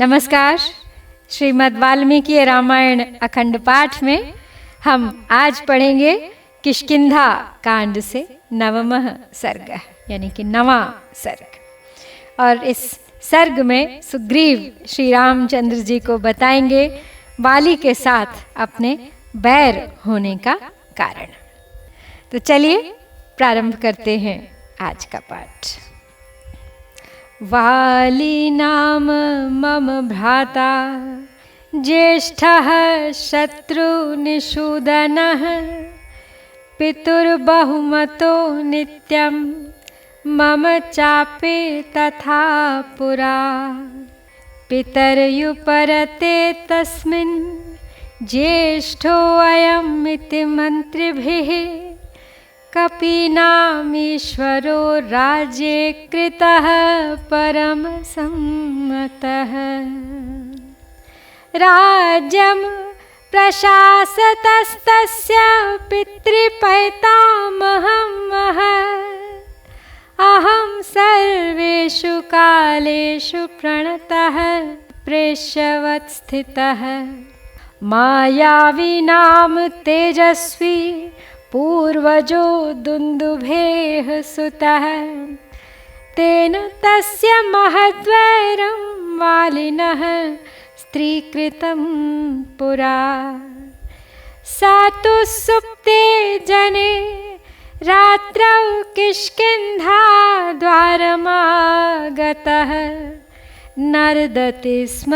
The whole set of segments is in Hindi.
नमस्कार। श्रीमद् वाल्मीकि रामायण अखंड पाठ में हम आज पढ़ेंगे किष्किंधा कांड से नवमः सर्ग, यानी कि नवां सर्ग। और इस सर्ग में सुग्रीव श्री रामचंद्र जी को बताएंगे वाली के साथ अपने बैर होने का कारण। तो चलिए प्रारंभ करते हैं आज का पाठ। वाली नाम मम भ्राता ज्येष्ठः शत्रुनिषूदनः पितुर्बहुमतो नित्यं मम चापे तथा पुरा। पितर्युपरते तस्मिन् ज्येष्ठोऽयम् इति मन्त्रिभिः कपीनामीश्वरो राज्ये कृतः परमसम्मतः। राज्यं प्रशासतस्तस्य पितृपैतामहं महत्। अहं सर्वेषु कालेषु प्रणतः प्रेष्यवत् स्थितः। मायावी नाम तेजस्वी पूर्वजो दुन्दुभेः सुतः। तेन तस्य महद्वैरं वालिनः स्त्रीकृतं पुरा। सा तु सुप्ते जने रात्रौ किष्किन्धा द्वारमागतः। नर्दति स्म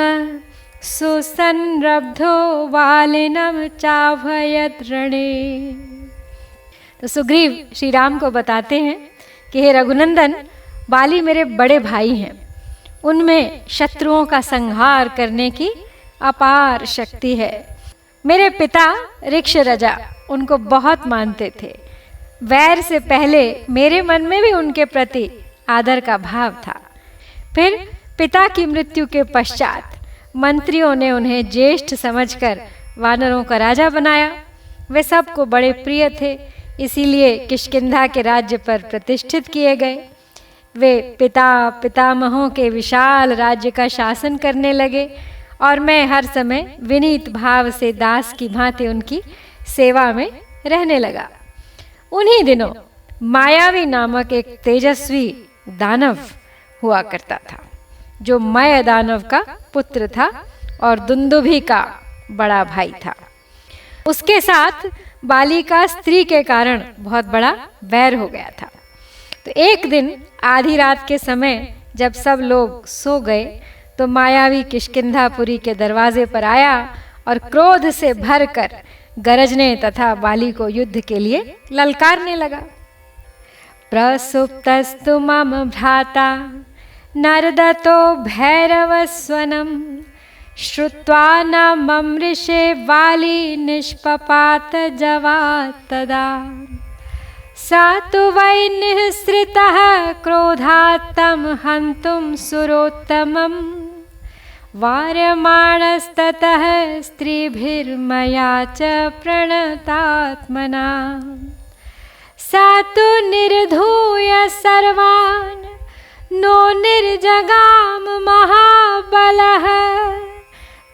सुसंरब्धो वालिनं चाभयत् रणे। तो सुग्रीव श्री राम को बताते हैं कि हे रघुनंदन, वाली मेरे बड़े भाई हैं। उनमें शत्रुओं का संहार करने की अपार शक्ति है। मेरे पिता ऋक्षरजा उनको बहुत मानते थे। वैर से पहले मेरे मन में भी उनके प्रति आदर का भाव था। फिर पिता की मृत्यु के पश्चात मंत्रियों ने उन्हें ज्येष्ठ समझकर वानरों का राजा बनाया। वे सबको बड़े प्रिय थे, इसीलिए किष्किंधा के राज्य पर प्रतिष्ठित किए गए। वे पितामहों के विशाल राज्य का शासन करने लगे और मैं हर समय विनीत भाव से दास की भांति उनकी सेवा में रहने लगा। उन्हीं दिनों मायावी नामक एक तेजस्वी दानव हुआ करता था, जो मय दानव का पुत्र था और दुंदुभि का बड़ा भाई था। उसके साथ वाली का स्त्री के कारण बहुत बड़ा वैर हो गया था। तो एक दिन आधी रात के समय जब सब लोग सो गए तो मायावी किष्किंधापुरी के दरवाजे पर आया और क्रोध से भरकर गरजने तथा वाली को युद्ध के लिए ललकारने लगा। प्रसुप्तस्तु मम भ्राता नर्दतो भैरवस्वनम् श्रुत्वा न ममृषे वाली निष्पपात जवात् तदा। सा तु वै निःसृतः क्रोधात् तं हन्तुं सुरोत्तमम् वार्यमाणस्ततः स्त्रीभिर्मया च प्रणतात्मना। सा तु निर्धूय सर्वान् नो निर्जगाम महाबलः।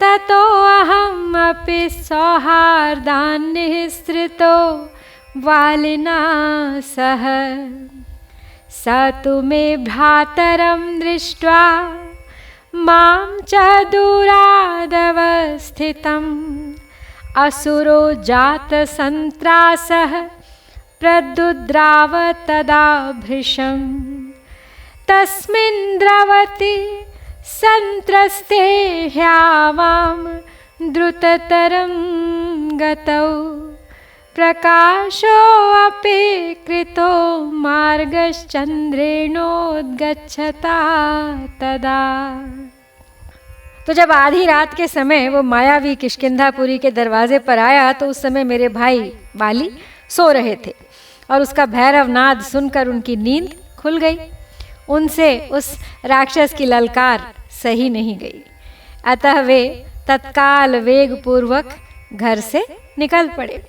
ततो अहम् अपि सौहार्दान्निःसृतो वालिना सह। स तु मे भ्रातरं दृष्ट्वा मां च दूरादवस्थितम् असुरो जातसन्त्रासः प्रदुद्राव तदा भृशम्। तस्मिन् द्रवति संत्रस्ते ह्यावां द्रुततरं गतौ। प्रकाशोऽपि कृतो मार्गश्चन्द्रेणोद्गच्छता तदा। तो जब आधी रात के समय वो मायावी किष्किंधापुरी के दरवाजे पर आया तो उस समय मेरे भाई वाली सो रहे थे और उसका भैरव नाद सुनकर उनकी नींद खुल गई। उनसे उस राक्षस की ललकार सही नहीं गई, अतः वे तत्काल वेगपूर्वक घर से निकल पड़े।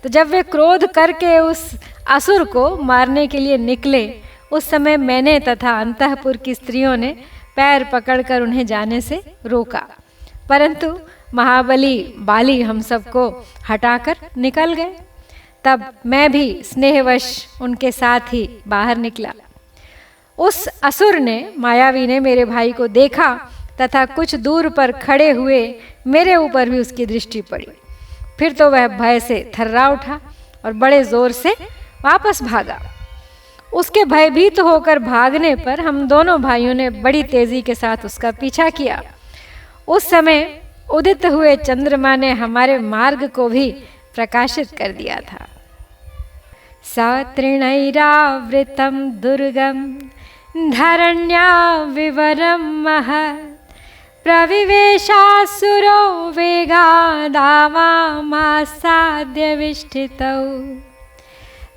तो जब वे क्रोध करके उस असुर को मारने के लिए निकले, उस समय मैंने तथा अंतःपुर की स्त्रियों ने पैर पकड़कर उन्हें जाने से रोका, परंतु महाबली बाली हम सबको हटाकर निकल गए। तब मैं भी स्नेहवश उनके साथ ही बाहर निकला। उस असुर ने, मायावी ने मेरे भाई को देखा तथा कुछ दूर पर खड़े हुए मेरे ऊपर भी उसकी दृष्टि पड़ी। फिर तो वह भय से थर्रा उठा और बड़े जोर से वापस भागा। उसके भयभीत होकर भागने पर हम दोनों भाइयों ने बड़ी तेजी के साथ उसका पीछा किया। उस समय उदित हुए चंद्रमा ने हमारे मार्ग को भी प्रकाशित कर दिया था। सतृणैरावृतं दुर्गम धरण्या विवरं महत् प्रविवेशासुरो वेगादावामासाद्य विष्ठितौ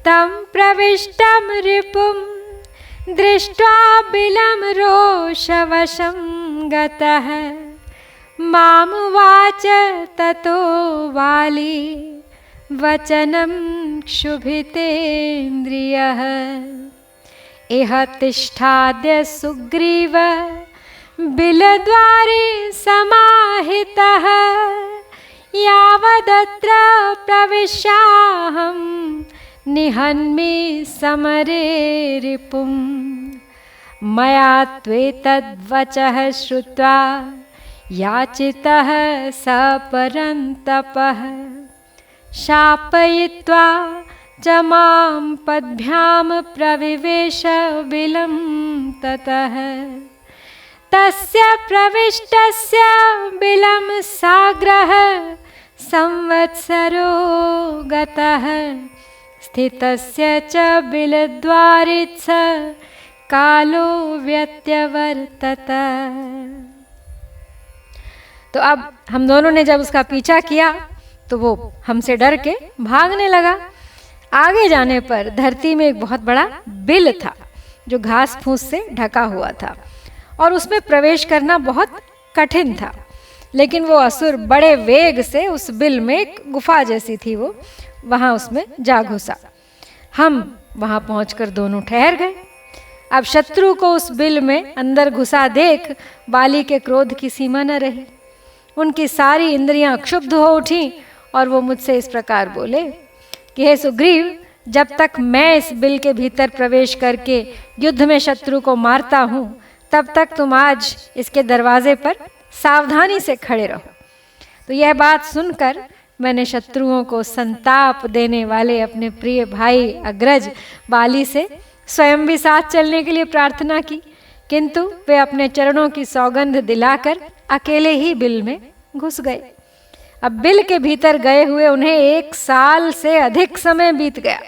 तं प्रविष्टं रिपुं दृष्ट्वा बिलं रोषवशं गतः मामुवाच ततो वाली वचनं क्षुभितेन्द्रियः इह तिष्ठाद्य सुग्रीव बिलद्वारे समाहितः यावदत्र प्रविश्याहं निहन्मि समरे रिपुं मया त्वेतद्वचः श्रुत्वा याचितः सपरन्तपः शापयित्वा च मां पद्भ्यां प्रविवेश बिलं ततः तस्य प्रविष्टस्य बिलं साग्रह संवत्सरो गतः स्थितस्य च बिलद्वारित्स कालो व्यत्यवर्तत। तो अब हम दोनों ने जब उसका पीछा किया तो वो हमसे डर के भागने लगा। आगे जाने पर धरती में एक बहुत बड़ा बिल था जो घास फूस से ढका हुआ था और उसमें प्रवेश करना बहुत कठिन था। लेकिन वो असुर बड़े वेग से उस बिल में, एक गुफा जैसी थी वो, वहाँ उसमें जा घुसा। हम वहाँ पहुँचकर दोनों ठहर गए। अब शत्रु को उस बिल में अंदर घुसा देख बाली के क्रोध की सीमा न रही। उनकी सारी इंद्रियां क्षुब्ध हो उठी और वो मुझसे इस प्रकार बोले कि हे सुग्रीव, जब तक मैं इस बिल के भीतर प्रवेश करके युद्ध में शत्रु को मारता हूँ तब तक तुम आज इसके दरवाजे पर सावधानी से खड़े रहो। तो यह बात सुनकर मैंने शत्रुओं को संताप देने वाले अपने प्रिय भाई अग्रज बाली से स्वयं भी साथ चलने के लिए प्रार्थना की, किंतु वे अपने चरणों की सौगंध दिलाकर अकेले ही बिल में घुस गए। अब बिल के भीतर गए हुए उन्हें 1 साल से अधिक समय बीत गया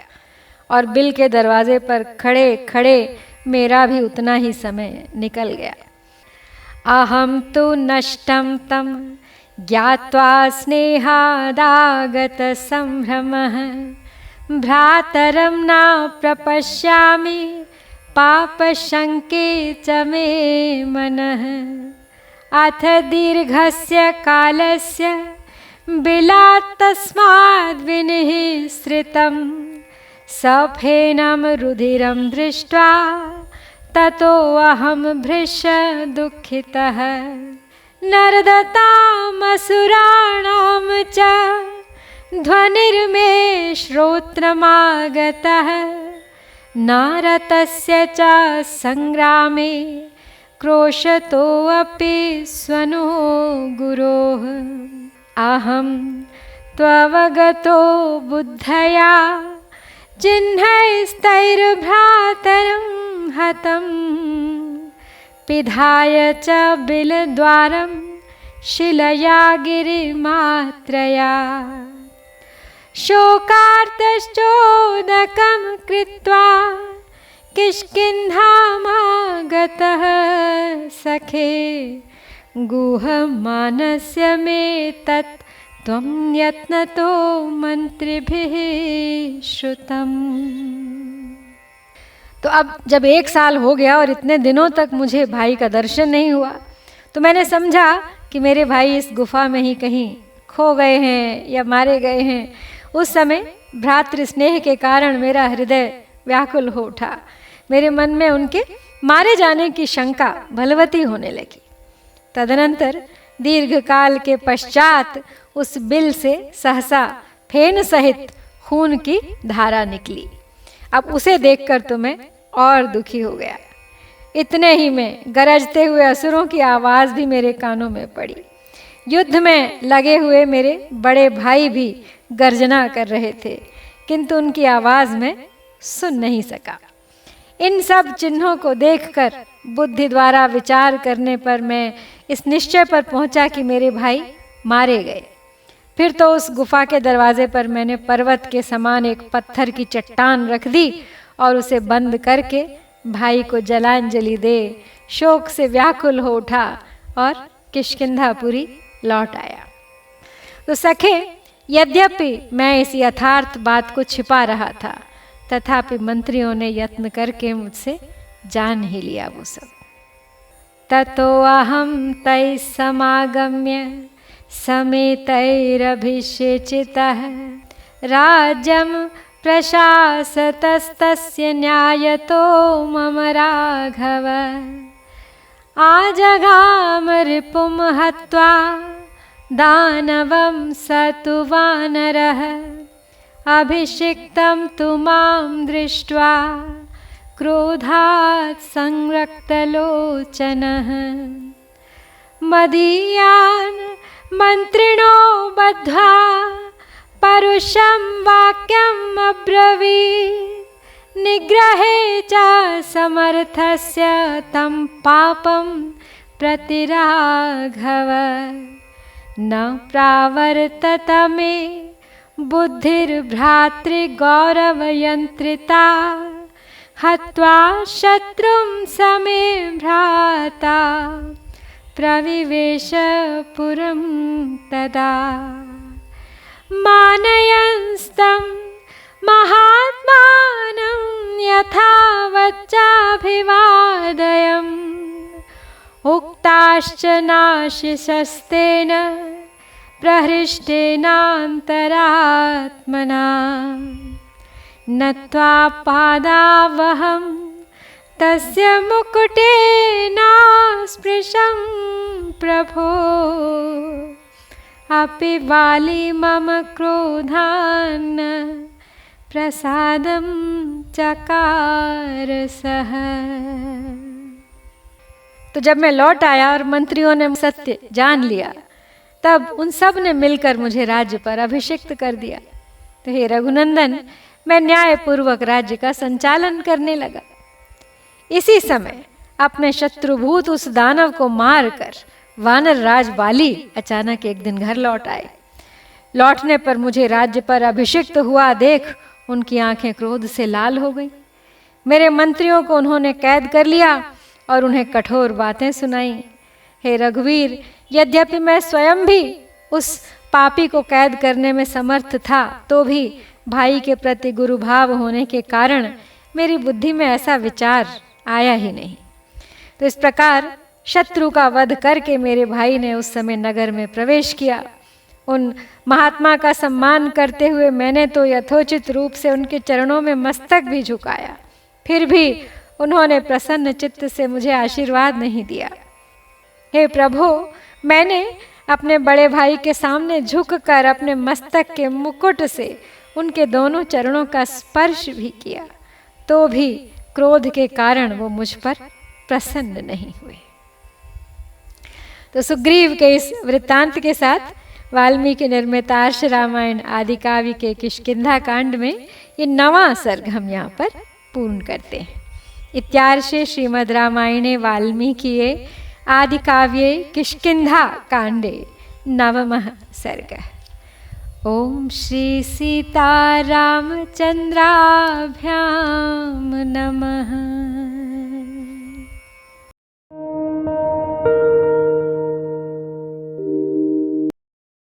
और बिल के दरवाजे पर खड़े खड़े मेरा भी उतना ही समय निकल गया। अहम तो नष्टम तम ज्ञात्वा स्नेहादागत संभ्रमः भ्रातरं न प्रपश्यामि पापशंके च मे मनः अथ दीर्घस्य कालस्य बिलात् तस्माद् विनिःसृतं सफेनं रुधिरं दृष्ट्वा ततो अहं भृश्य दुःखितः नरदतामसुराणां च ध्वनिर्मे श्रोत्रमागतः नारतस्य च संग्रामे क्रोशतोऽपि स्वनो गुरोः अहं त्ववगतो बुद्धया चिह्नैस्तैर्भ्रातरं हतं पिधाय च बिलद्वारं शिलया गिरिमात्रया शोकार्तश्चोदकं कृत्वा किष्किन्धामागतः सखे गुहमानस्य मे तत् त्वं यत्नतो मंत्रिभिः श्रुतम्। तो अब जब 1 साल हो गया और इतने दिनों तक मुझे भाई का दर्शन नहीं हुआ तो मैंने समझा कि मेरे भाई इस गुफा में ही कहीं खो गए हैं या मारे गए हैं। उस समय भ्रातृ स्नेह के कारण मेरा हृदय व्याकुल हो उठा, मेरे मन में उनके मारे जाने की शंका बलवती होने लगी। तदनंतर दीर्घकाल के पश्चात उस बिल से सहसा फेन सहित खून की धारा निकली। अब उसे देखकर तो मैं और दुखी हो गया। इतने ही में गरजते हुए असुरों की आवाज़ भी मेरे कानों में पड़ी। युद्ध में लगे हुए मेरे बड़े भाई भी गर्जना कर रहे थे, किंतु उनकी आवाज़ मैं सुन नहीं सका। इन सब चिन्हों को देखकर बुद्धि द्वारा विचार करने पर मैं इस निश्चय पर पहुंचा कि मेरे भाई मारे गए। फिर तो उस गुफा के दरवाजे पर मैंने पर्वत के समान एक पत्थर की चट्टान रख दी और उसे बंद करके भाई को जलांजलि दे शोक से व्याकुल हो उठा और किष्किंधापुरी लौट आया। तो सखे, यद्यपि मैं इस यथार्थ बात को छिपा रहा था, तथापि मंत्रियों ने यत्न करके मुझसे जान ही लिया वो सब। ततो अहम तै समागम्य समेतैरभिषेचितः राज्यं प्रशासतस्तस्य न्यायतो मम राघव आजगाम रिपुं हत्वा दानवं स तु वानरः अभिषिक्तं तु मां दृष्ट्वा क्रोधात् संरक्तलोचनः मदीयान् मन्त्रिणो बद्ध्वा परुषं वाक्यम् अब्रवीत् निग्रहे च समर्थस्य तं पापं प्रतिराघव न प्रावर्तत मे बुद्धिर्भ्रातृगौरवयन्त्रिता हत्वा शत्रुं समे भ्राता प्रविवेश पुरं तदा मानयन्स्तं महात्मानं यथावच्चाभिवादयम् उक्ताश्च नाशिषस्तेन प्रहृष्टेनान्तरात्मना नत्वा पादावहं तस्य मुकुटेनास्पृशं प्रभो अपि वाली मम क्रोधान् प्रसादं चकार सह। तो जब मैं लौट आया और मंत्रियों ने सत्य जान लिया, तब उन सब ने मिलकर मुझे राज्य पर अभिषिक्त कर दिया। तो हे रघुनंदन, मैं न्यायपूर्वक राज्य का संचालन करने लगा। इसी समय अपने शत्रुभूत उस दानव को मारकर वानर राज बाली अचानक एक दिन घर लौट आए। लौटने पर मुझे राज्य पर अभिषिक्त हुआ देख उनकी आंखें क्रोध से लाल हो गई। मेरे मंत्रियों को उन्होंने कैद कर लिया और उन्हें कठोर बातें सुनाई। हे रघुवीर, यद्यपि मैं स्वयं भी उस पापी को कैद करने में समर्थ था, तो भी भाई के प्रति गुरु भाव होने के कारण मेरी बुद्धि में ऐसा विचार आया ही नहीं। तो इस प्रकार शत्रु का वध करके मेरे भाई ने उस समय नगर में प्रवेश किया। उन महात्मा का सम्मान करते हुए मैंने तो यथोचित रूप से उनके चरणों में मस्तक भी झुकाया, फिर भी उन्होंने प्रसन्न चित्त से मुझे आशीर्वाद नहीं दिया। हे प्रभु, मैंने अपने बड़े भाई के सामने झुककर अपने मस्तक के मुकुट से उनके दोनों चरणों का स्पर्श भी किया, तो भी क्रोध के कारण वो मुझ पर प्रसन्न नहीं हुए। तो सुग्रीव के इस वृत्तांत के साथ वाल्मीकि निर्मित आर्ष रामायण आदि काव्य के किष्किंधा कांड में ये 9वां सर्ग हम यहाँ पर पूर्ण करते हैं। इत्यार्षे श्रीमद् रामायणे वाल्मीकिये आदि काव्ये किष्किंधा कांडे 9वां सर्गः। ओम श्री सीतारामचंद्राभ्यां नमः।